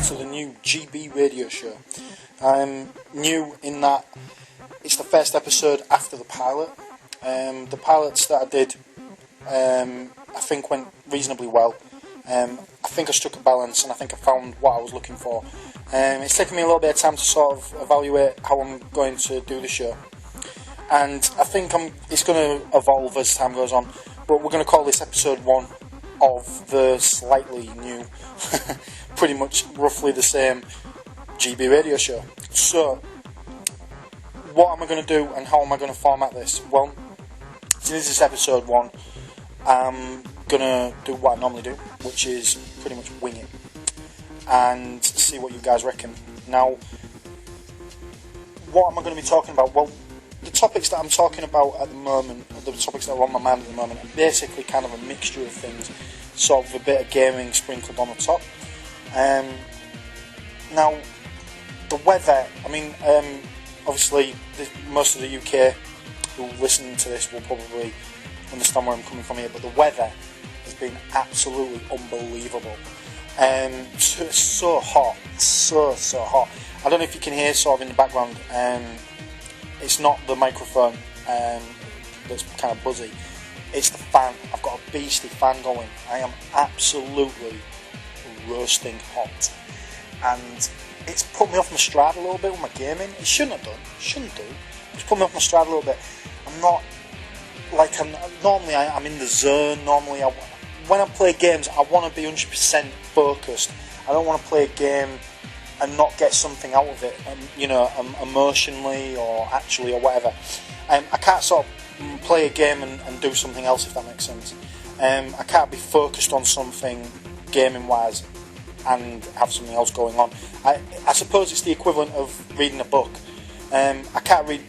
to the new GB radio show. I'm new in that it's the first episode after the pilot. The pilots that I did, I think went reasonably well. I think I struck a balance and I think I found what I was looking for. It's taken me a little bit of time to sort of evaluate how I'm going to do the show. And I think it's going to evolve as time goes on. But we're going to call this episode 1 of the slightly new, pretty much roughly the same GB radio show. So, what am I going to do and how am I going to format this? Well, since this is episode 1, I'm going to do what I normally do, which is pretty much wing it and see what you guys reckon. Now, what am I going to be talking about? Well, the topics that I'm talking about at the moment, the topics that are on my mind at the moment, are basically kind of a mixture of things, sort of a bit of gaming sprinkled on the top. Now, the weather, obviously, most of the UK who listen to this will probably understand where I'm coming from here, but the weather has been absolutely unbelievable. It's so hot, so hot. I don't know if you can hear sort of in the background, it's not the microphone that's kind of buzzy, it's the fan. I've got a beastly fan going. I am absolutely roasting hot, and it's put me off my stride a little bit with my gaming. It shouldn't do. It's put me off my stride a little bit. I'm not like normally I'm in the zone. Normally when I play games, I want to be 100% focused. I don't want to play a game and not get something out of it, emotionally or actually or whatever. I can't sort of play a game and do something else, if that makes sense. I can't be focused on something gaming-wise and have something else going on. I suppose it's the equivalent of reading a book. I can't read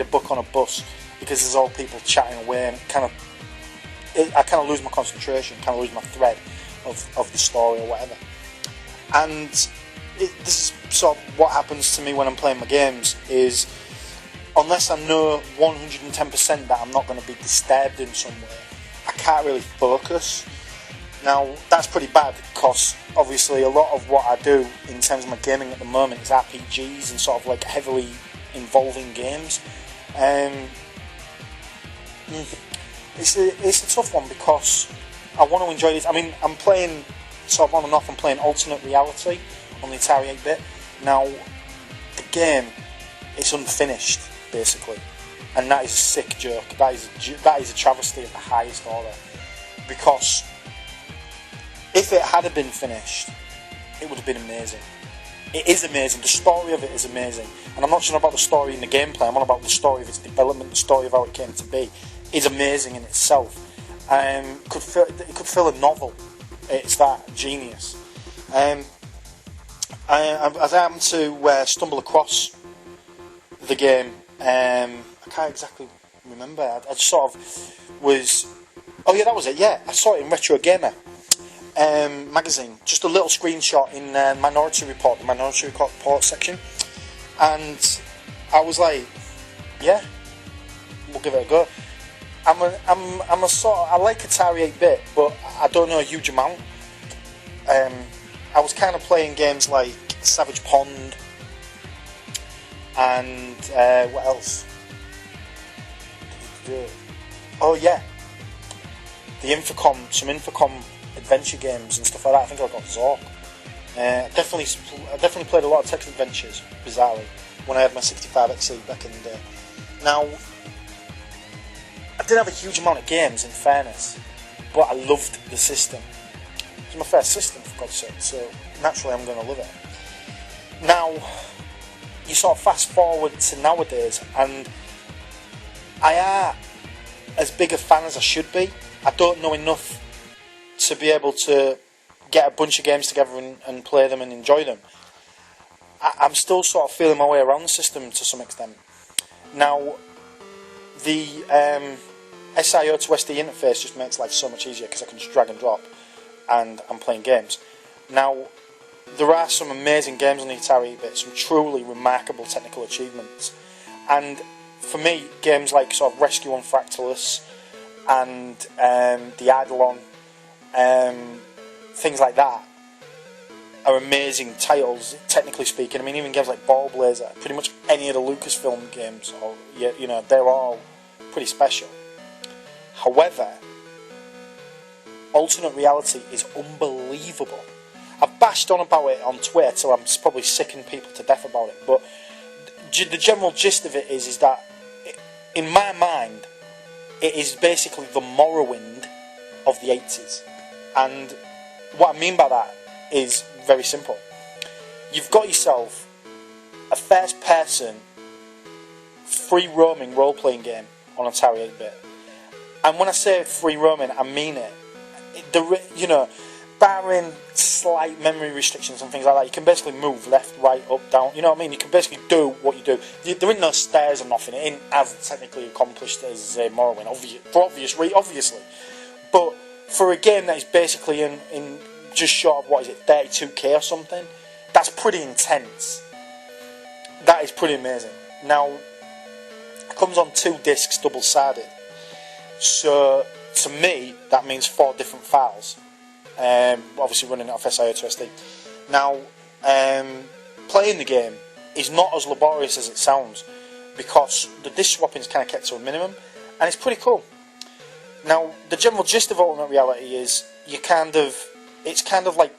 a book on a bus because there's all people chatting away, and I kind of lose my concentration, kind of lose my thread of the story or whatever. And this is sort of what happens to me when I'm playing my games, is unless I know 110% that I'm not going to be disturbed in some way, I can't really focus. Now, that's pretty bad because obviously a lot of what I do in terms of my gaming at the moment is RPGs and sort of like heavily involving games. It's a tough one because I want to enjoy this. I'm playing sort of on and off. I'm playing alternate reality on the Atari 8-bit. Now, the game is unfinished, basically, and that is a sick joke. That is a travesty of the highest order, because if it had been finished, it would have been amazing. It is amazing. The story of it is amazing, and I'm not just about the story in the gameplay. I'm on about the story of its development, the story of how it came to be. It's amazing in itself. It could fill a novel. It's that genius. I happened to stumble across the game. I can't exactly remember. I just sort of was. Oh yeah, that was it. Yeah, I saw it in Retro Gamer magazine. Just a little screenshot in Minority Report, the Minority Report section, and I was like, yeah, we'll give it a go. I like Atari 8-bit, but I don't know a huge amount. I was kind of playing games like Savage Pond and what else? Oh yeah, some Infocom adventure games and stuff like that. I think I got Zork. I definitely played a lot of text adventures, bizarrely, when I had my 65XE back in the day. Now, I didn't have a huge amount of games, in fairness, but I loved the system. It was my first system, for God's sake, so naturally I'm going to love it. Now, you sort of fast forward to nowadays, and I am as big a fan as I should be. I don't know enough to be able to get a bunch of games together and play them and enjoy them. I'm still sort of feeling my way around the system to some extent. Now, the SIO to SD interface just makes life so much easier because I can just drag and drop and I'm playing games. Now, there are some amazing games on the Atari 8-bit, some truly remarkable technical achievements, and for me, games like sort of Rescue on Fractalus and the Eidolon, things like that, are amazing titles, technically speaking. I mean, even games like Ball Blazer, pretty much any of the Lucasfilm games, or you know, they're all pretty special. However, alternate reality is unbelievable. I've bashed on about it on Twitter till I'm probably sicking people to death about it, but the general gist of it is that, in my mind, it is basically the Morrowind of the 80s. And what I mean by that is very simple. You've got yourself a first-person, free-roaming role-playing game on Atari 8-bit. And when I say free-roaming, I mean it. You know, barring slight memory restrictions and things like that, you can basically move left, right, up, down. You know what I mean? You can basically do what you do. There ain't no stairs or nothing. It ain't as technically accomplished as Morrowind, obviously. But for a game that is basically in just short of, what is it, 32k or something, that's pretty intense. That is pretty amazing. Now, it comes on 2 discs, double-sided. So, to me, that means 4 different files. Obviously running it off SIO to SD. Now, playing the game is not as laborious as it sounds, because the disc swapping is kind of kept to a minimum, and it's pretty cool. Now, the general gist of alternate reality is it's kind of like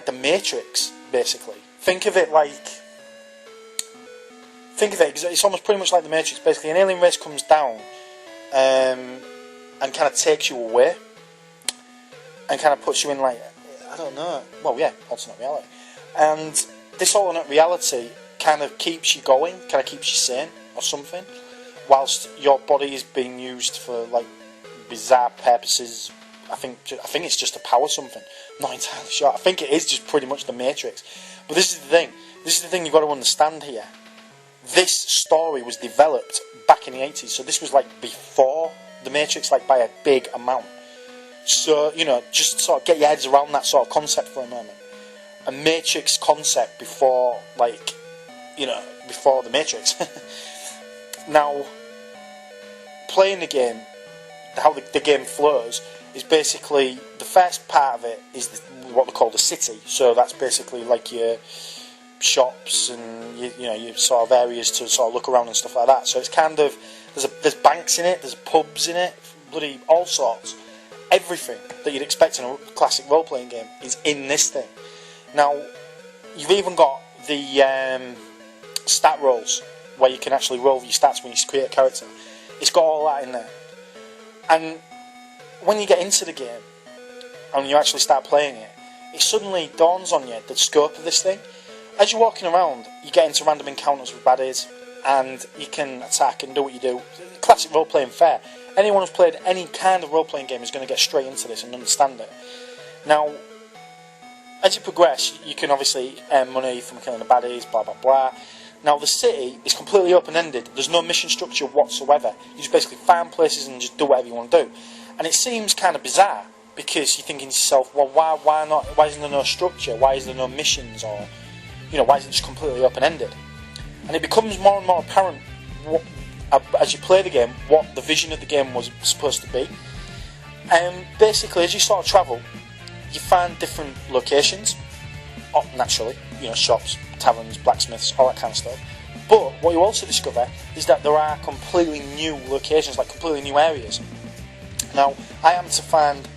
the Matrix, basically. Think of it, it's almost pretty much like the Matrix. Basically, an alien race comes down and kind of takes you away, and kind of puts you in, like, I don't know, well, yeah, alternate reality. And this alternate reality kind of keeps you going, kind of keeps you sane or something, whilst your body is being used for, like, bizarre purposes. I think it's just to power something. I'm not entirely sure. I think it is just pretty much the Matrix. But this is the thing you've got to understand here. This story was developed back in the 80s, so this was, like, before the Matrix, like, by a big amount. So, you know, just sort of get your heads around that sort of concept for a moment. A Matrix concept before, like, you know, before the Matrix. Now, playing the game, how the game flows, is basically, the first part of it is what they call the city. So that's basically like your shops and your sort of areas to sort of look around and stuff like that. So it's kind of, there's banks in it, there's pubs in it, bloody all sorts. Everything that you'd expect in a classic role-playing game is in this thing. Now, you've even got the stat rolls, where you can actually roll your stats when you create a character. It's got all that in there. And when you get into the game, and you actually start playing it, it suddenly dawns on you the scope of this thing. As you're walking around, you get into random encounters with baddies, and you can attack and do what you do. Classic role-playing fare. Anyone who's played any kind of role-playing game is going to get straight into this and understand it. Now, as you progress, you can obviously earn money from killing the baddies, blah blah blah. Now, the city is completely open-ended. There's no mission structure whatsoever. You just basically find places and just do whatever you want to do. And it seems kind of bizarre, because you're thinking to yourself, well, why not? Why isn't there no structure? Why is there no missions? Or, why is it just completely open-ended? And it becomes more and more apparent as you play the game, what the vision of the game was supposed to be. And basically, as you sort of travel, you find different locations. Naturally, shops, taverns, blacksmiths, all that kind of stuff. But what you also discover is that there are completely new locations, like completely new areas. Now, I happened to find,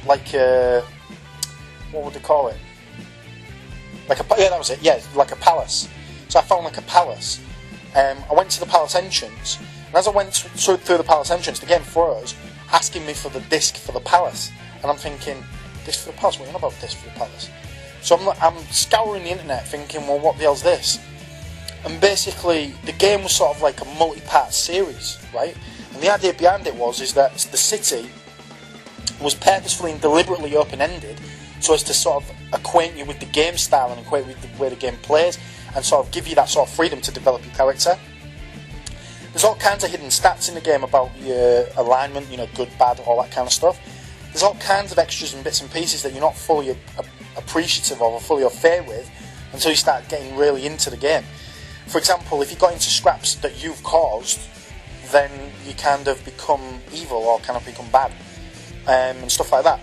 what would they call it? That was it. Yeah, like a palace. So I found like a palace. I went to the palace entrance, and as I went through the palace entrance, the game froze, asking me for the disc for the palace. And I'm thinking, disc for the palace? What are you on about, disc for the palace? So I'm scouring the internet thinking, well, what the hell's this? And basically, the game was sort of like a multi-part series, right? And the idea behind it is that the city was purposefully and deliberately open-ended, so as to sort of acquaint you with the game style and acquaint you with the way the game plays, and sort of give you that sort of freedom to develop your character. There's all kinds of hidden stats in the game about your alignment, good, bad, all that kind of stuff. There's all kinds of extras and bits and pieces that you're not fully appreciative of or fully au fait with until you start getting really into the game. For example, if you got into scraps that you've caused, then you kind of become evil or kind of become bad, and stuff like that.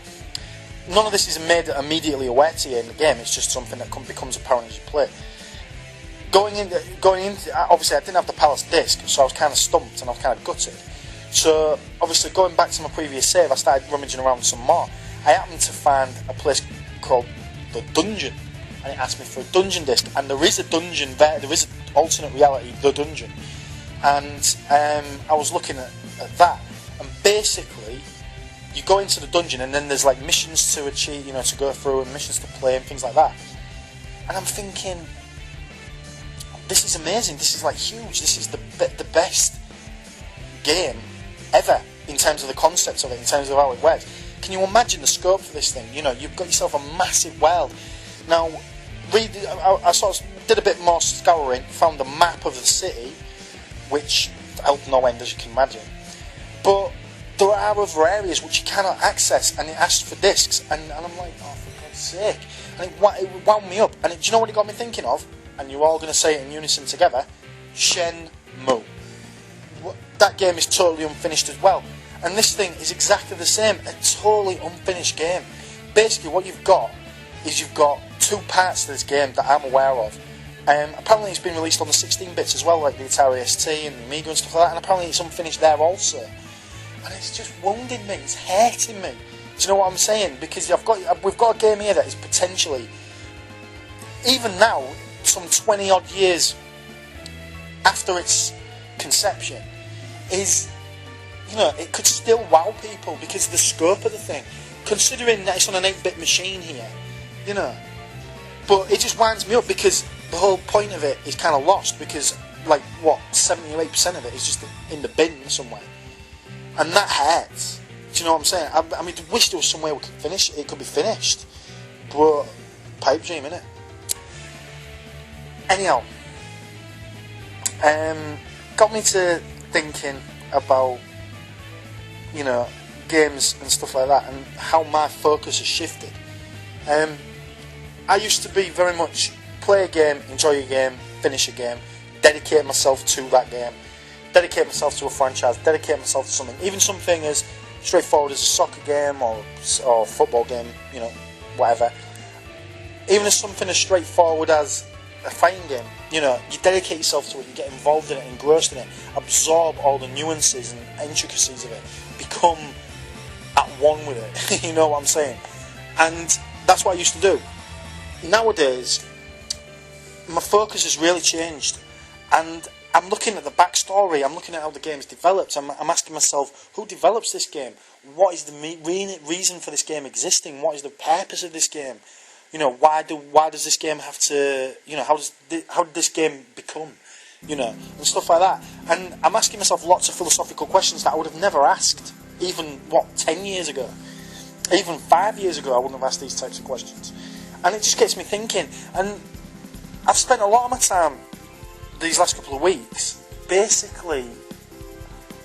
none of this is made immediately aware to you in the game. It's just something that becomes apparent as you play. Going into obviously I didn't have the Palace disc, so I was kind of stumped and I was kind of gutted. So obviously going back to my previous save, I started rummaging around some more. I happened to find a place called The Dungeon, and it asked me for a dungeon disc, and there is a dungeon there, there is an alternate reality, The Dungeon, and I was looking at that, and basically you go into the dungeon and then there's like missions to achieve, you know, to go through and missions to play and things like that, and I'm thinking, this is amazing, this is like huge, this is the best game ever in terms of the concepts of it, in terms of how it works. Can you imagine the scope for this thing? You know, you've got yourself a massive world. Now, I sort of did a bit more scouring, found a map of the city, which helped no end, as you can imagine. But there are other areas which you cannot access, and it asked for discs, and I'm like, oh, for God's sake. And it wound me up. And do you know what it got me thinking of? And you're all going to say it in unison together, Shenmue. That game is totally unfinished as well. And this thing is exactly the same, a totally unfinished game. Basically what you've got is you've got two parts to this game that I'm aware of. Apparently it's been released on the 16-bits as well, like the Atari ST and the Amiga and stuff like that, and apparently it's unfinished there also. And it's just wounding me, it's hurting me. Do you know what I'm saying? Because we've got a game here that is potentially, even now, some 20 odd years after its conception, is, you know, it could still wow people because of the scope of the thing, considering that it's on an 8-bit machine here, you know. But it just winds me up because the whole point of it is kind of lost, because like what, 70 or 8% of it is just in the bin somewhere, and that hurts. Do you know what I'm saying? I mean, I wish there was some way we could finish it. It could be finished, but pipe dream, innit? Anyhow, got me to thinking about, you know, games and stuff like that, and how my focus has shifted. I used to be very much play a game, enjoy a game, finish a game, dedicate myself to that game, dedicate myself to a franchise, dedicate myself to something, even something as straightforward as a soccer game or football game, you know, whatever. Even as something as straightforward as a fighting game, you know, you dedicate yourself to it, you get involved in it, engrossed in it, absorb all the nuances and intricacies of it, become at one with it, you know what I'm saying? And that's what I used to do. Nowadays, my focus has really changed, and I'm looking at the backstory, I'm looking at how the game's developed, I'm asking myself, who develops this game? What is the reason for this game existing? What is the purpose of this game? You know, why does this game have to, you know, how did this game become, you know, and stuff like that. And I'm asking myself lots of philosophical questions that I would have never asked, even, 10 years ago? Even 5 years ago I wouldn't have asked these types of questions. And it just gets me thinking, and I've spent a lot of my time these last couple of weeks basically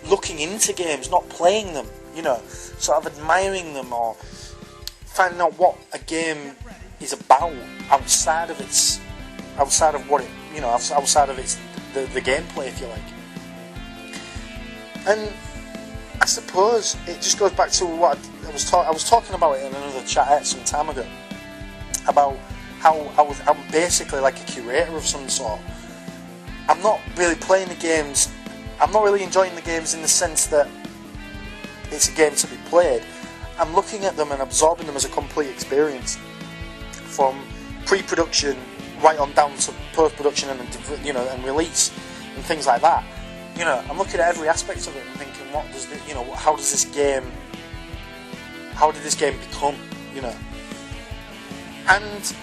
looking into games, not playing them, you know, sort of admiring them or finding out what a game is about outside of what it, you know, outside of its the gameplay, if you like. And I suppose it just goes back to what I was talking about it in another chat some time ago, about how I'm basically like a curator of some sort. I'm not really playing the games, I'm not really enjoying the games in the sense that it's a game to be played. I'm looking at them and absorbing them as a complete experience, from pre-production right on down to post-production and, you know, and release and things like that. You know, I'm looking at every aspect of it and thinking, what does you know, how did this game become, you know? And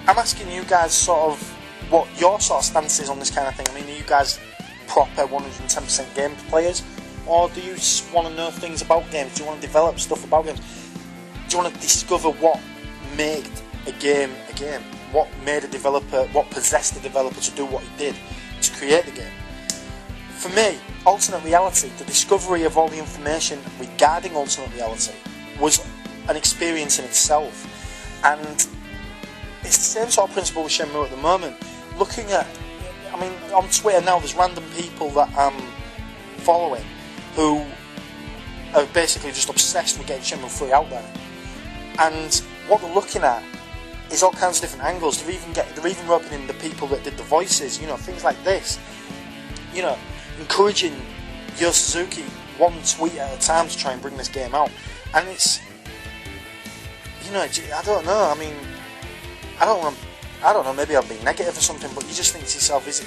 I'm asking you guys sort of what your sort of stance is on this kind of thing. I mean, are you guys proper 110% game players, or do you just want to know things about games? Do you want to develop stuff about games? Do you want to discover what made a game a game? What made a developer, what possessed the developer to do what he did to create the game? For me, alternate reality, the discovery of all the information regarding alternate reality, was an experience in itself. And it's the same sort of principle with Shenmue at the moment. Looking at, I mean, on Twitter now, there's random people that I'm following who are basically just obsessed with getting Shenmue 3 out there. And what they're looking at is all kinds of different angles. They're even roping in the people that did the voices, things like this. Encouraging Yu Suzuki one tweet at a time to try and bring this game out. And it's, I don't know. I mean, I don't know. Maybe I'm being negative or something, but you just think to yourself, is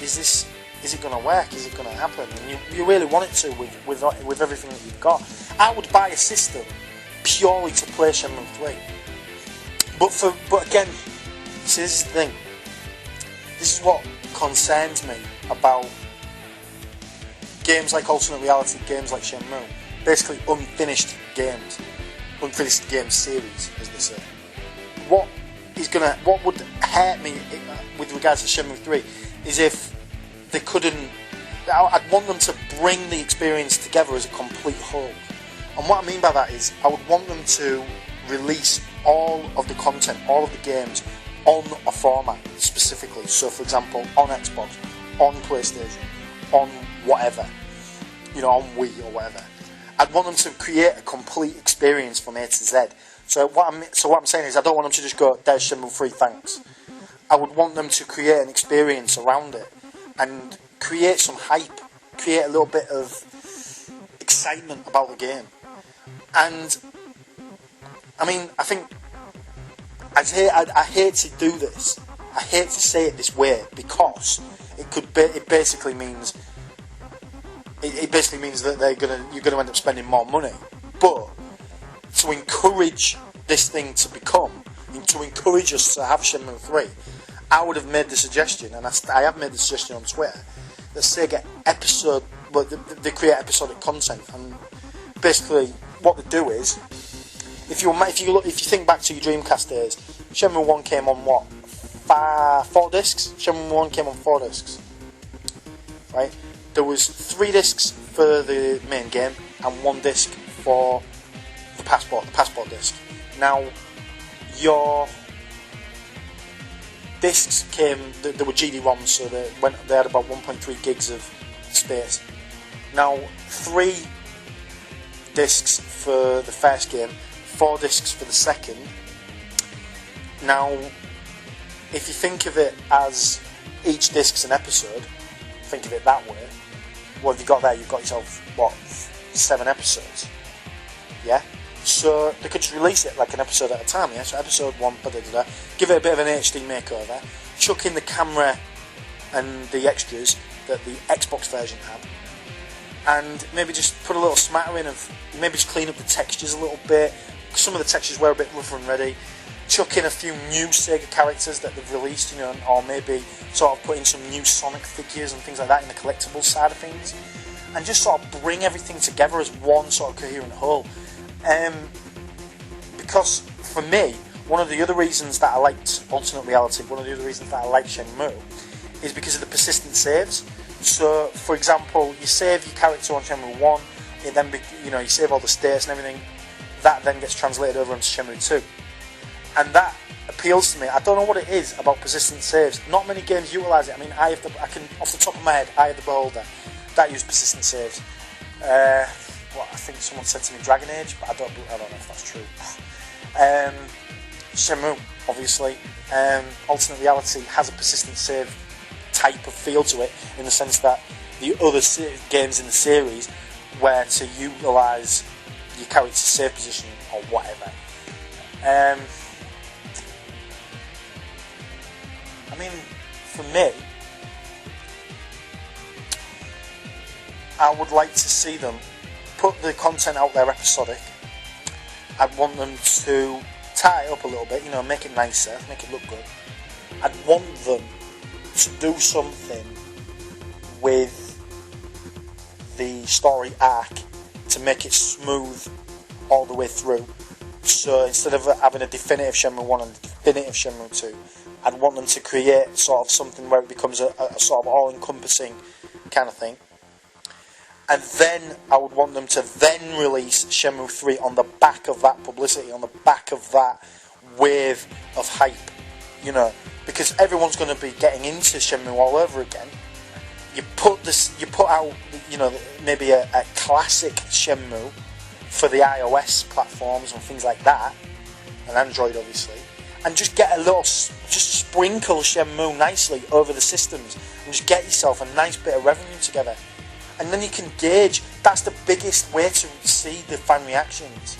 it going to work? Is it going to happen? And you really want it to with everything that you've got. I would buy a system purely to play Shenmue 3. But again, this is the thing. This is what concerns me about games like Alternate Reality, games like Shenmue. Basically unfinished games series, as they say. What would hurt me with regards to Shenmue 3 is if they couldn't. I'd want them to bring the experience together as a complete whole. And what I mean by that is, I would want them to release all of the content, all of the games, on a format specifically. So, for example, on Xbox, on PlayStation, on whatever, on Wii or whatever. I'd want them to create a complete experience from A to Z. So what I'm saying is, I don't want them to just go, "There's Shenmue 3, thanks." I would want them to create an experience around it and create some hype, create a little bit of excitement about the game. And I mean, I think I hate to do this. I hate to say it this way because it basically means that you're gonna end up spending more money. But to encourage this thing to encourage us to have Shenmue 3, I would have made the suggestion, and I have made the suggestion on Twitter, that Sega they create episodic content, and basically what they do is, if you think back to your Dreamcast days, Shenmue 1 came on 4 discs? Shenmue 1 came on 4 discs, right? There was 3 discs for the main game and 1 disc for the passport disc. Now, your discs there were GD-ROMs, so they had about 1.3 gigs of space. Now, 3 discs for the first game, 4 discs for the second. Now, if you think of it as each disc's an episode, think of it that way, what have you got there? You've got yourself, 7 episodes? Yeah? So they could just release it like an episode at a time, yeah? So episode 1, give it a bit of an HD makeover, chuck in the camera and the extras that the Xbox version had, and maybe just put a little smattering of, maybe just clean up the textures a little bit. Some of the textures were a bit rougher and ready. Chuck in a few new Sega characters that they've released, or maybe sort of put in some new Sonic figures and things like that in the collectibles side of things, and just sort of bring everything together as one sort of coherent whole. Because for me, one of the other reasons that I liked Alternate Reality, one of the other reasons that I like Shenmue, is because of the persistent saves. So, for example, you save your character on Shenmue 1, it then you save all the states and everything. That then gets translated over into Shenmue 2, and that appeals to me. I don't know what it is about persistent saves. Not many games utilise it. I mean, I can off the top of my head, Eye of the Beholder, that used persistent saves. I think someone said to me Dragon Age, but I don't know if that's true. Shenmue, obviously. Alternate Reality has a persistent save type of feel to it, in the sense that the other games in the series were to utilise your character's save position or whatever. I mean, for me, I would like to see them put the content out there episodic. I'd want them to tie it up a little bit, make it nicer, make it look good. I'd want them to do something with the story arc to make it smooth all the way through. So instead of having a definitive Shenmue 1 and a definitive Shenmue 2, I'd want them to create sort of something where it becomes a sort of all-encompassing kind of thing. And then I would want them to then release Shenmue 3 on the back of that publicity, on the back of that wave of hype, because everyone's going to be getting into Shenmue all over again. You put out, maybe a classic Shenmue for the iOS platforms and things like that, and Android obviously, and just get just sprinkle Shenmue nicely over the systems, and just get yourself a nice bit of revenue together. And then you can gauge, that's the biggest way to see the fan reactions,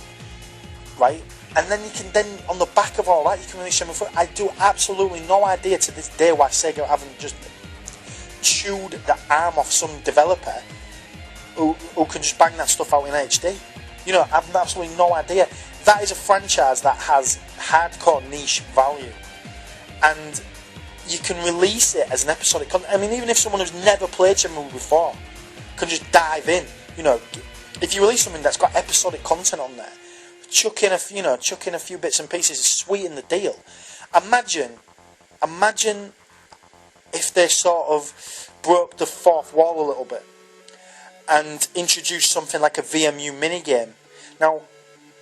right? And then you can on the back of all that, you can release Shenmue 4. I do absolutely no idea to this day why Sega haven't just chewed the arm off some developer who can just bang that stuff out in HD. You know, I have absolutely no idea. That is a franchise that has hardcore niche value. And you can release it as an episodic content. I mean, even if someone who's never played Shenmue before can just dive in, you know, if you release something that's got episodic content on there, chuck in a few bits and pieces to sweeten the deal. Imagine if they sort of broke the fourth wall a little bit and introduced something like a VMU minigame. Now,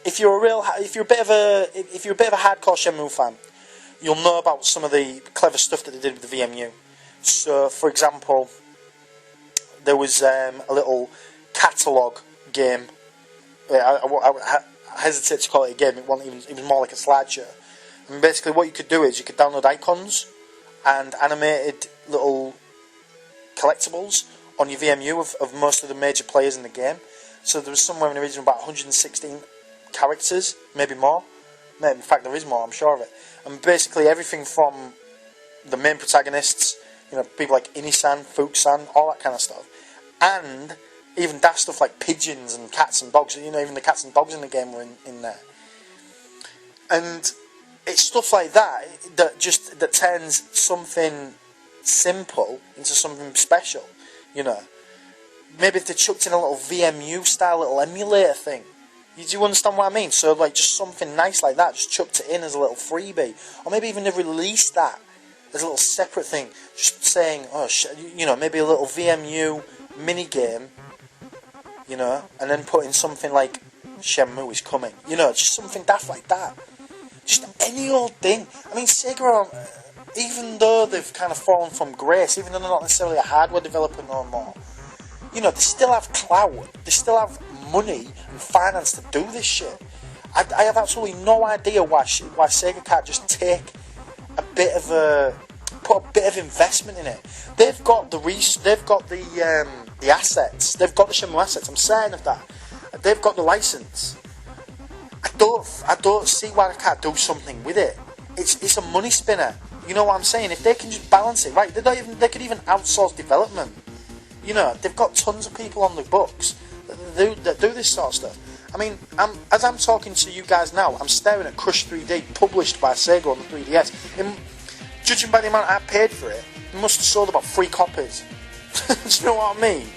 if you're a bit of a hardcore Shenmue fan, you'll know about some of the clever stuff that they did with the VMU. So, for example, there was a little catalogue game. I hesitate to call it a game. It was more like a slideshow. And basically, what you could do is you could download icons and animated little collectibles on your VMU of most of the major players in the game. So there was somewhere in the region of about 116 characters, maybe more. In fact, there is more, I'm sure of it. And basically everything from the main protagonists, you know, people like Inisan, Fuusan, all that kind of stuff. And even that stuff like pigeons and cats and dogs. You know, even the cats and dogs in the game were in there. And it's stuff like that that turns something simple into something special, you know. Maybe if they chucked in a little VMU style little emulator thing. You do understand what I mean? So like just something nice like that, just chucked it in as a little freebie. Or maybe even they released that as a little separate thing. Just saying, you know, maybe a little VMU minigame, you know, and then put in something like Shenmue is coming. You know, just something daft like that. Just any old thing. I mean, Sega, even though they've kind of fallen from grace, even though they're not necessarily a hardware developer no more, you know, they still have clout, they still have money and finance to do this shit. I have absolutely no idea why Sega can't just take put a bit of investment in it. They've got the assets, they've got the Shenmue assets, I'm certain of that. They've got the license. I don't see why they can't do something with it. It's a money spinner. You know what I'm saying? If they can just balance it right, they could even outsource development. You know, they've got tons of people on the books that do this sort of stuff. I mean, as I'm talking to you guys now, I'm staring at Crush 3D, published by Sega on the 3DS. Judging by the amount I paid for it, it must have sold about 3 copies. Do you know what I mean?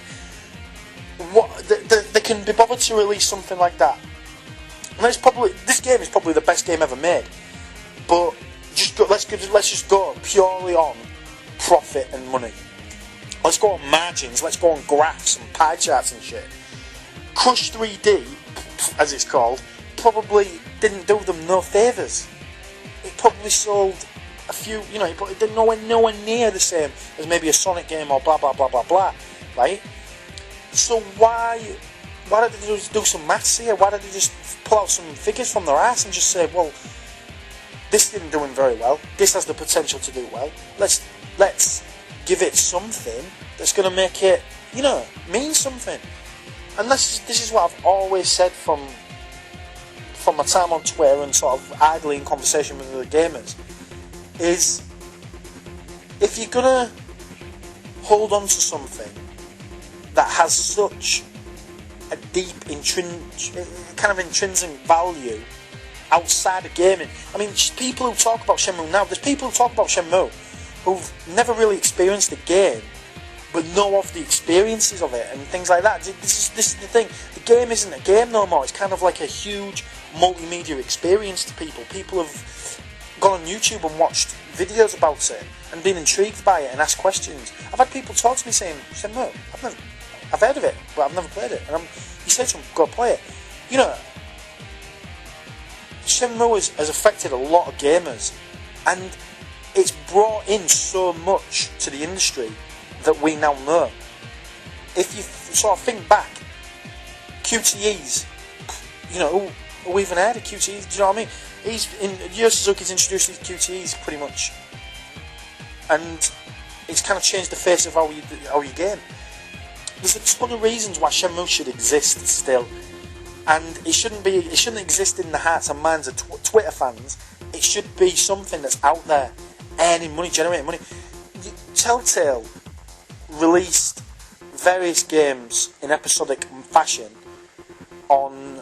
They can be bothered to release something like that. And this game is probably the best game ever made. But let's just go purely on profit and money. Let's go on margins, let's go on graphs and pie charts and shit. Crush 3D, as it's called, probably didn't do them no favours. It probably sold a few, you know, it did nowhere near the same as maybe a Sonic game or blah blah blah blah blah, right? So why don't they just do some maths here? Why don't they just pull out some figures from their ass and just say, well, this isn't doing very well, this has the potential to do well, let's give it something that's going to make it, you know, mean something. And this is what I've always said from my time on Twitter and sort of idly in conversation with other gamers, is if you're going to hold on to something that has such a deep intrinsic value outside of gaming. I mean, people who talk about Shenmue now, there's people who talk about Shenmue who've never really experienced the game, but know of the experiences of it and things like that. This is the thing. The game isn't a game no more. It's kind of like a huge multimedia experience to people. People have gone on YouTube and watched videos about it and been intrigued by it and asked questions. I've had people talk to me saying, Shenmue, I've heard of it, but I've never played it. And you say to them, go play it. You know, Shenmue has affected a lot of gamers, and it's brought in so much to the industry that we now know. If you sort of think back, QTEs, you know, who even heard of QTEs, do you know what I mean? Yu Suzuki's introduced these QTEs pretty much, and it's kind of changed the face of how you game. There's a ton of reasons why Shenmue should exist still, and it shouldn't exist in the hearts and minds of Twitter fans. It should be something that's out there, earning money, generating money. Telltale released various games in episodic fashion on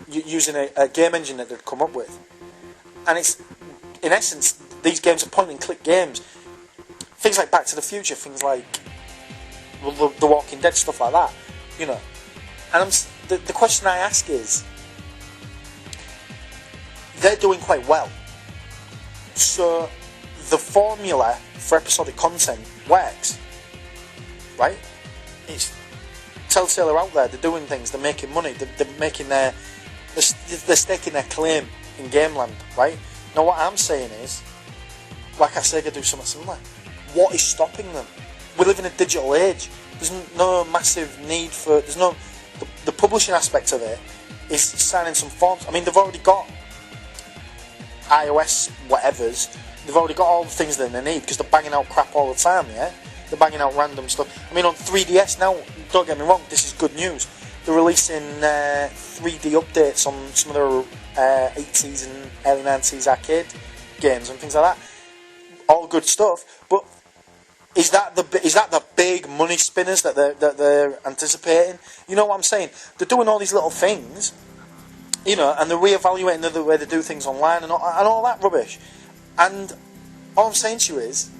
using a game engine that they'd come up with, and it's, in essence, these games are point-and-click games. Things like Back to the Future, things like The Walking Dead, stuff like that, you know. And the question I ask is, they're doing quite well, so the formula for episodic content works, right? It's Telltale are out there, they're doing things, they're making money, they're staking their claim in Gameland, right? Now what I'm saying is, why can't Sega do something similar? What is stopping them? We live in a digital age. There's no massive need for... There's no... The publishing aspect of it is signing some forms. I mean, they've already got iOS whatevers. They've already got all the things that they need because they're banging out crap all the time, yeah? They're banging out random stuff. I mean, on 3DS now, don't get me wrong, this is good news. They're releasing 3D updates on some of their 80s and early 90s arcade games and things like that. All good stuff, but is that the big money spinners that they're anticipating? You know what I'm saying? They're doing all these little things, you know, and they're reevaluating the way they do things online and all that rubbish. And all I'm saying to you is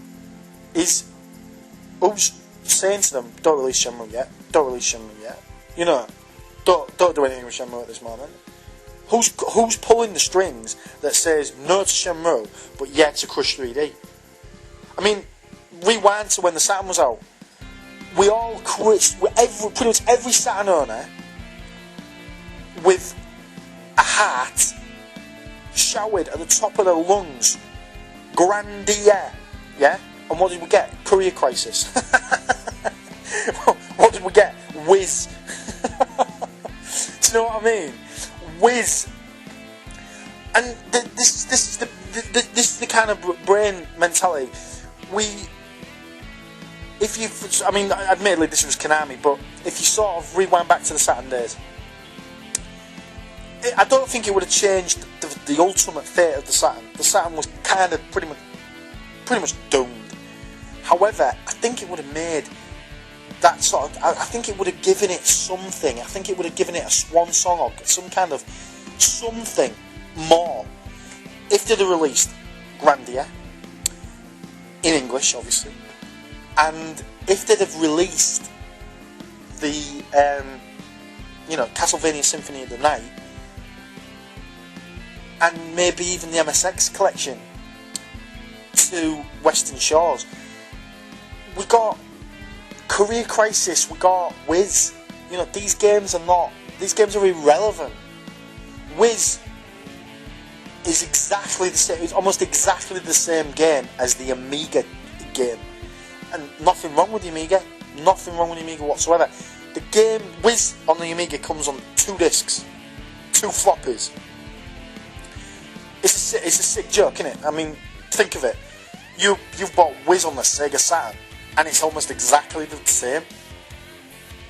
who's saying to them, don't release Shenmue yet, don't release Shenmue yet, you know, don't do anything with Shenmue at this moment. Who's pulling the strings that says no to Shenmue but yeah to Crush 3D? I mean, rewind to when the Saturn was out. We all quit. Pretty much every Saturn owner with a heart shouted at the top of their lungs, Grandia, yeah? And what did we get? Career Crisis. What did we get? Whiz. Do you know what I mean? Whiz. And this is the kind of brain mentality. Admittedly this was Konami, but if you sort of rewind back to the Saturn days, I don't think it would have changed the ultimate fate of the Saturn. The Saturn was kind of pretty much doomed. However, I think it would have made that sort of... I think it would have given it something. I think it would have given it a swan song or some kind of something more. If they'd have released Grandia, in English, obviously, and if they'd have released the, Castlevania Symphony of the Night, and maybe even the MSX collection to Western Shores, we got Career Crisis, we got Whiz. You know, these games are irrelevant. Whiz is exactly the same. It's almost exactly the same game as the Amiga game, and nothing wrong with the Amiga. Nothing wrong with the Amiga whatsoever. The game Whiz on the Amiga comes on 2 discs, 2 floppies. It's a sick joke, isn't it? I mean, think of it. You've bought Whiz on the Sega Saturn, and it's almost exactly the same.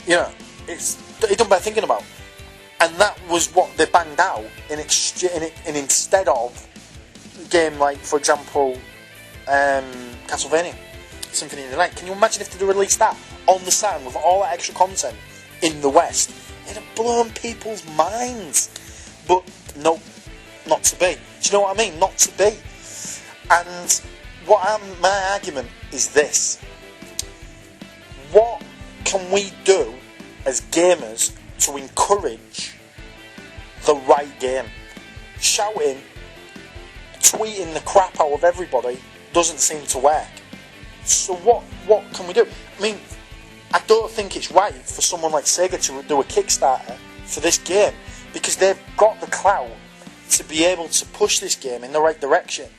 You know, it don't bear thinking about. And that was what they banged out instead of a game like, for example, Castlevania Symphony of the Night. Can you imagine if they'd released that on the Saturn with all that extra content in the West? It'd have blown people's minds. But no, not to be. Do you know what I mean? Not to be. And my argument is this. What can we do as gamers to encourage the right game? Shouting, tweeting the crap out of everybody doesn't seem to work. So what can we do? I mean, I don't think it's right for someone like Sega to do a Kickstarter for this game, because they've got the clout to be able to push this game in the right direction.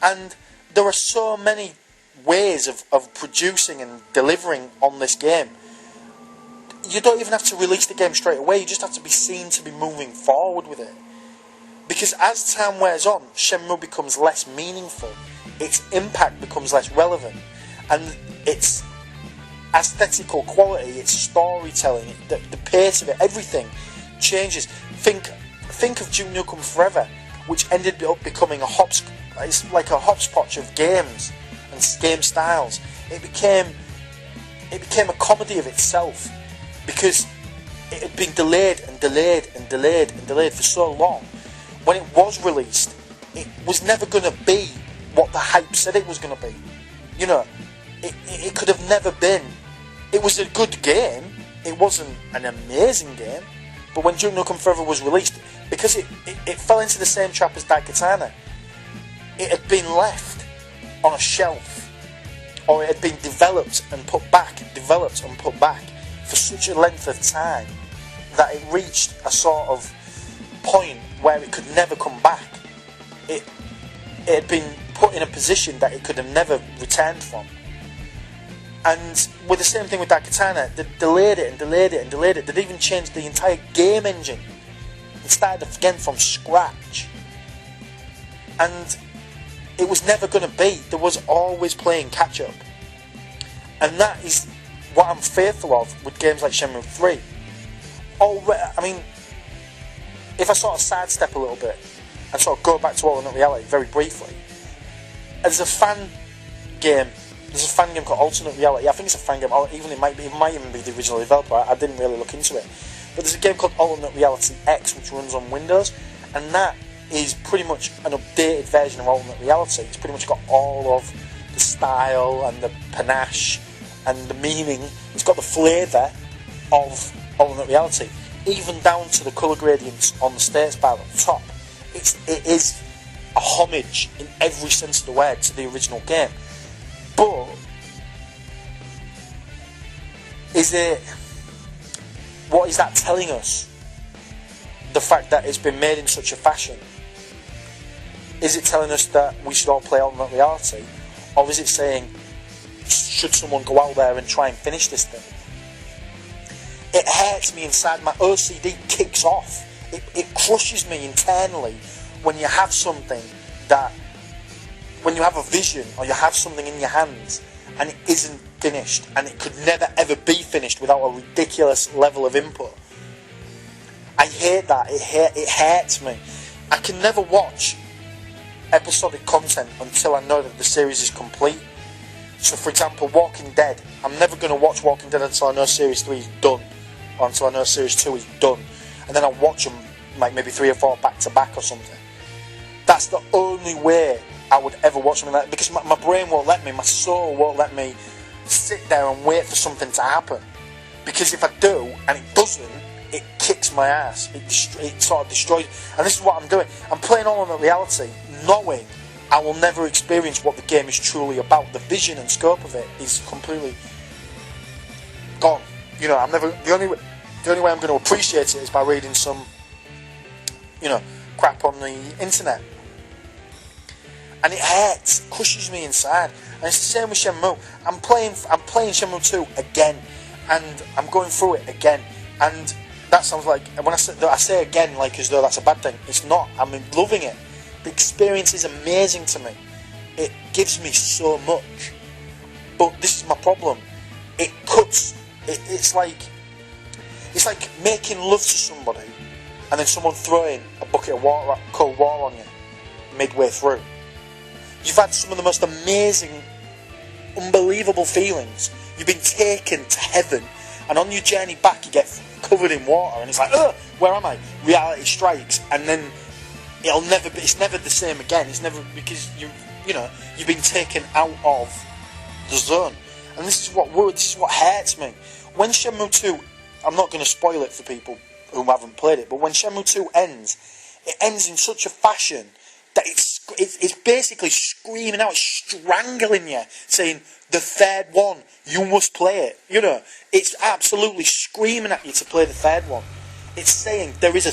And there are so many ways of producing and delivering on this game. You don't even have to release the game straight away, you just have to be seen to be moving forward with it. Because as time wears on, Shenmue becomes less meaningful, its impact becomes less relevant, and its aesthetical quality, its storytelling, the pace of it, everything changes. Think of Duke Nukem Forever, which ended up becoming it's like a hopscotch of games and game styles. It became a comedy of itself, because it had been delayed and delayed and delayed and delayed for so long. When it was released, it was never going to be what the hype said it was going to be. You know, it could have never been. It was a good game. It wasn't an amazing game. But when Duke Nukem Forever was released, because it fell into the same trap as Daikatana, it had been left on a shelf, or it had been developed and put back for such a length of time that it reached a sort of point where it could never come back. It had been put in a position that it could have never returned from. And with the same thing with Daikatana, they delayed it and delayed it and delayed it. They'd even changed the entire game engine and started again from scratch. And it was never going to be. There was always playing catch up. And that is what I'm fearful of with games like Shenmue 3. I mean, if I sort of sidestep a little bit and sort of go back to Alternate Reality very briefly, there's a fan game called Alternate Reality. I think it's a fan game. It might even be the original developer. I didn't really look into it. But there's a game called Alternate Reality X, which runs on Windows, and that is pretty much an updated version of Alternate Reality. It's pretty much got all of the style and the panache and the meaning. It's got the flavour of Alternate Reality, even down to the colour gradients on the status bar at the top. It is a homage in every sense of the word to the original game. But what is that telling us? The fact that it's been made in such a fashion. Is it telling us that we should all play Alternate Reality? Or is it saying, should someone go out there and try and finish this thing? It hurts me inside. My OCD kicks off. It crushes me internally when you have something that, when you have a vision or you have something in your hands and it isn't finished, and it could never ever be finished without a ridiculous level of input. I hate that. It hurts me. I can never watch episodic content until I know that the series is complete. So for example, Walking Dead, I'm never going to watch Walking Dead until I know Series 3 is done, or until I know Series 2 is done, and then I'll watch them like maybe 3 or 4 back to back or something. That's the only way I would ever watch something like that, because my brain won't let me, my soul won't let me sit there and wait for something to happen. Because if I do, and it doesn't, it kicks my ass. It sort of destroys. And this is what I'm doing. I'm playing Alternate Reality, knowing I will never experience what the game is truly about. The vision and scope of it is completely gone. You know, the only way I'm going to appreciate it is by reading some, crap on the internet. And it hurts, crushes me inside. And it's the same with Shenmue. I'm playing Shenmue 2 again, and I'm going through it again. And that sounds like, when I say again, like as though that's a bad thing. It's not. I'm loving it. The experience is amazing to me. It gives me so much. But this is my problem. It cuts. It's like making love to somebody, and then someone throwing a bucket of water, cold water on you midway through. You've had some of the most amazing, unbelievable feelings. You've been taken to heaven, and on your journey back you get covered in water, and it's like, where am I? Reality strikes, and then it's never the same again. It's never, because you've been taken out of the zone. And this is what hurts me. When Shenmue 2, I'm not going to spoil it for people who haven't played it, but when Shenmue 2 ends, it ends in such a fashion that it's basically screaming out, strangling you, saying, the third one, you must play it. It's absolutely screaming at you to play the third one. It's saying there's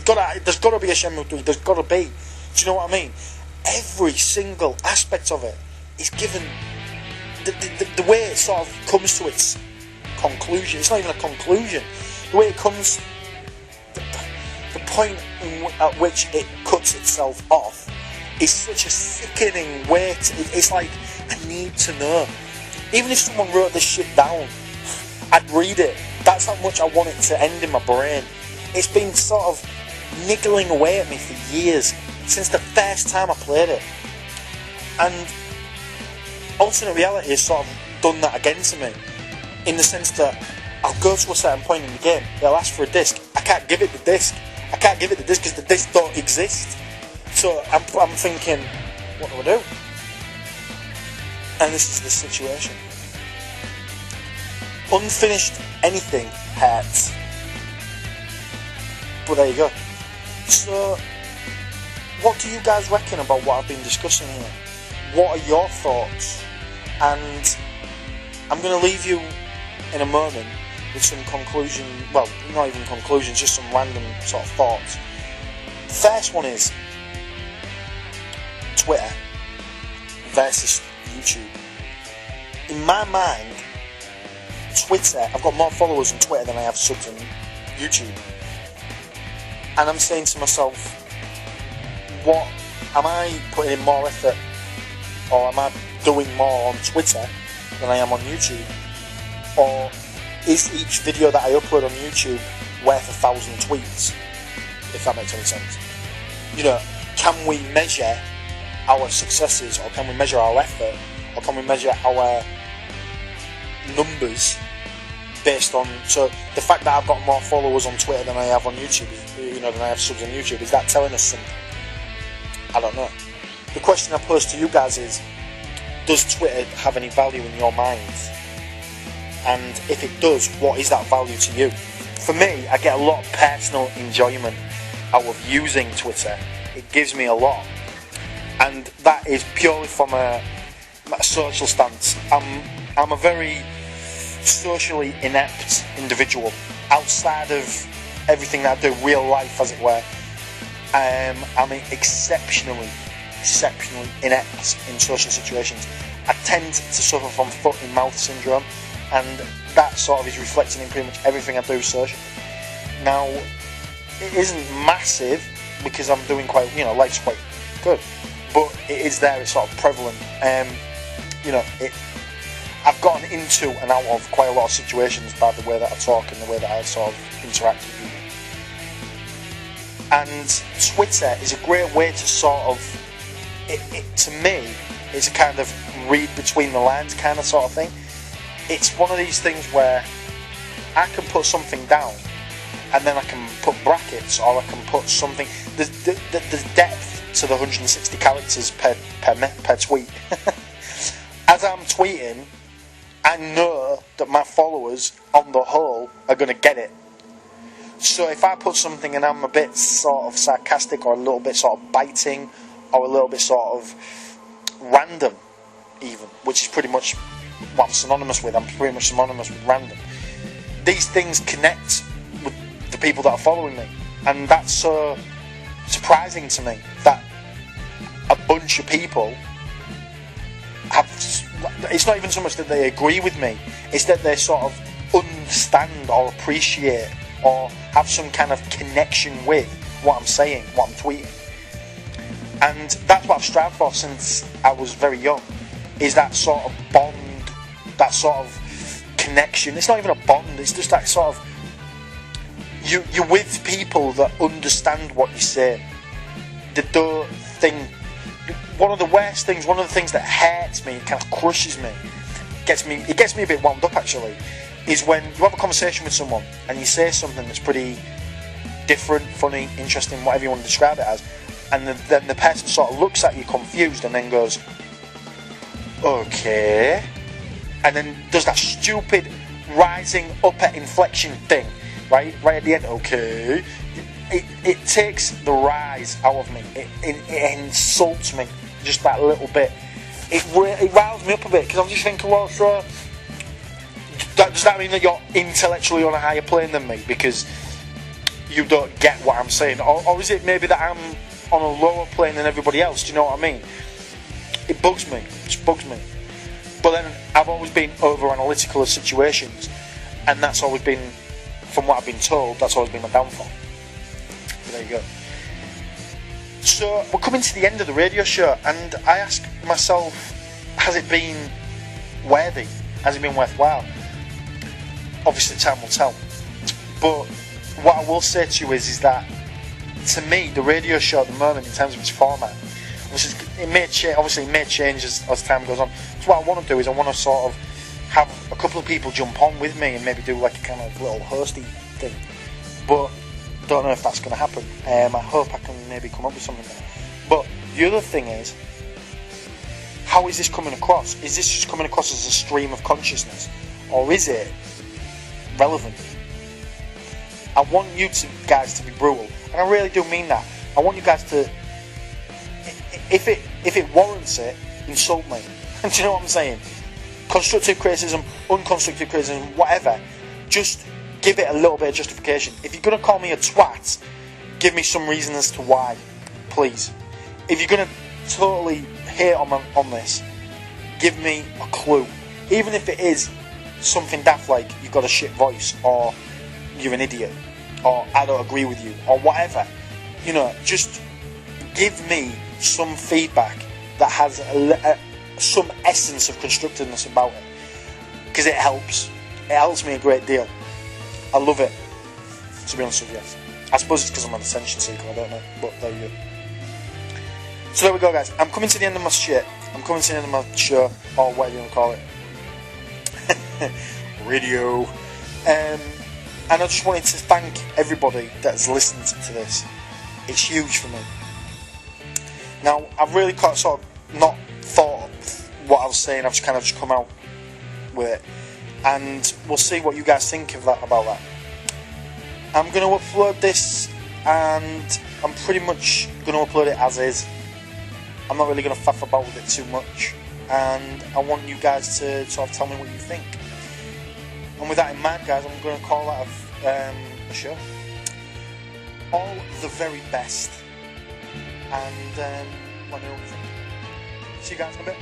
got to be a Shenmue 3. There's got to be. Do you know what I mean? Every single aspect of it is given the way it sort of comes to its conclusion. It's not even a conclusion. The way it comes, the point at which it cuts itself off is such a sickening way. It's like, I need to know. Even if someone wrote this shit down, I'd read it. That's how much I want it to end in my brain. It's been sort of niggling away at me for years, since the first time I played it. And alternate reality has sort of done that again to me, in the sense that I'll go to a certain point in the game, they'll ask for a disc, I can't give it the disc because the disc don't exist. So I'm thinking, what do I do? And this is the situation. Unfinished anything hurts. But there you go. So, what do you guys reckon about what I've been discussing here? What are your thoughts? And I'm going to leave you in a moment with some conclusion, well, not even conclusions, just some random sort of thoughts. The first one is Twitter versus YouTube. In my mind, Twitter, I've got more followers on Twitter than I have subs on YouTube. And I'm saying to myself, what, am I putting in more effort, or am I doing more on Twitter than I am on YouTube? Or is each video that I upload on YouTube worth 1,000 tweets? If that makes any sense. You know, can we measure our successes, or can we measure our effort, or can we measure our numbers based on, so the fact that I've got more followers on Twitter than I have on YouTube, you know, than I have subs on YouTube, is that telling us something? I don't know. The question I pose to you guys is, does Twitter have any value in your minds? And if it does, what is that value to you? For me, I get a lot of personal enjoyment out of using Twitter. It gives me a lot. And that is purely from a social stance. I'm a very socially inept individual. Outside of everything that I do, real life as it were, I'm exceptionally inept in social situations. I tend to suffer from foot in mouth syndrome, and that sort of is reflected in pretty much everything I do socially. Now, it isn't massive because I'm doing quite, you know, life's quite good, but it is there, it's sort of prevalent. You know, I've gotten into and out of quite a lot of situations by the way that I talk and the way that I sort of interact with people. And Twitter is a great way to sort of, to me, it's a kind of read between the lines kind of sort of thing. It's one of these things where I can put something down and then I can put brackets, or I can put something, there's depth to the 160 characters per tweet. As I'm tweeting, I know that my followers on the whole are going to get it. So if I put something and I'm a bit sort of sarcastic, or a little bit sort of biting, or a little bit sort of random even, which is pretty much what I'm synonymous with. I'm pretty much synonymous with random. These things connect with the people that are following me, and that's so surprising to me that a bunch of people have, it's not even so much that they agree with me, it's that they sort of understand or appreciate or have some kind of connection with what I'm saying, what I'm tweeting. And that's what I've strived for since I was very young, is that sort of bond, that sort of connection. It's not even a bond, it's just that sort of, you're with people that understand what you say. They don't think, one of the worst things, one of the things that hurts me, kind of crushes me, it gets me a bit wound up actually, is when you have a conversation with someone and you say something that's pretty different, funny, interesting, whatever you want to describe it as, and then the person sort of looks at you confused and then goes, okay, and then does that stupid rising upper inflection thing, right at the end, okay. It takes the rise out of me. It insults me just that little bit. It riles me up a bit, because I'm just thinking, well, so does that mean that you're intellectually on a higher plane than me because you don't get what I'm saying, or is it maybe that I'm on a lower plane than everybody else? Do you know what I mean? It bugs me. It just bugs me. But then I've always been over analytical of situations, and that's always been, from what I've been told, that's always been my downfall. But there you go. So we're coming to the end of the radio show, and I ask myself, has it been worthy? Has it been worthwhile? Obviously time will tell. But what I will say to you is that, to me, the radio show at the moment, in terms of its format, it may change as time goes on. So what I want to do is I want to sort of have a couple of people jump on with me and maybe do like a kind of little hosty thing. But don't know if that's going to happen. I hope I can maybe come up with something there. But the other thing is, how is this coming across? Is this just coming across as a stream of consciousness, or is it relevant? I want you guys to be brutal, and I really do mean that. I want you guys to, if it warrants it, insult me. Do you know what I'm saying? Constructive criticism, unconstructive criticism, whatever. Just give it a little bit of justification. If you're going to call me a twat, give me some reason as to why, please. If you're going to totally hate on this, give me a clue. Even if it is something daft like you've got a shit voice, or you're an idiot, or I don't agree with you, or whatever. You know, just give me some feedback that has some essence of constructiveness about it, because it helps. It helps me a great deal. I love it, to be honest with you. I suppose it's because I'm an attention seeker, I don't know, but there you go. So there we go, guys. I'm coming to the end of my shit. I'm coming to the end of my show, or whatever you want to call it. Radio. And I just wanted to thank everybody that has listened to this. It's huge for me. Now, I've really sort of not thought what I was saying. I've just kind of just come out with it. And we'll see what you guys think of that, about that. I'm going to upload this, and I'm pretty much going to upload it as is. I'm not really going to faff about with it too much, and I want you guys to sort of tell me what you think. And with that in mind, guys, I'm going to call that a show. All the very best, and let me know what you think. See you guys in a bit.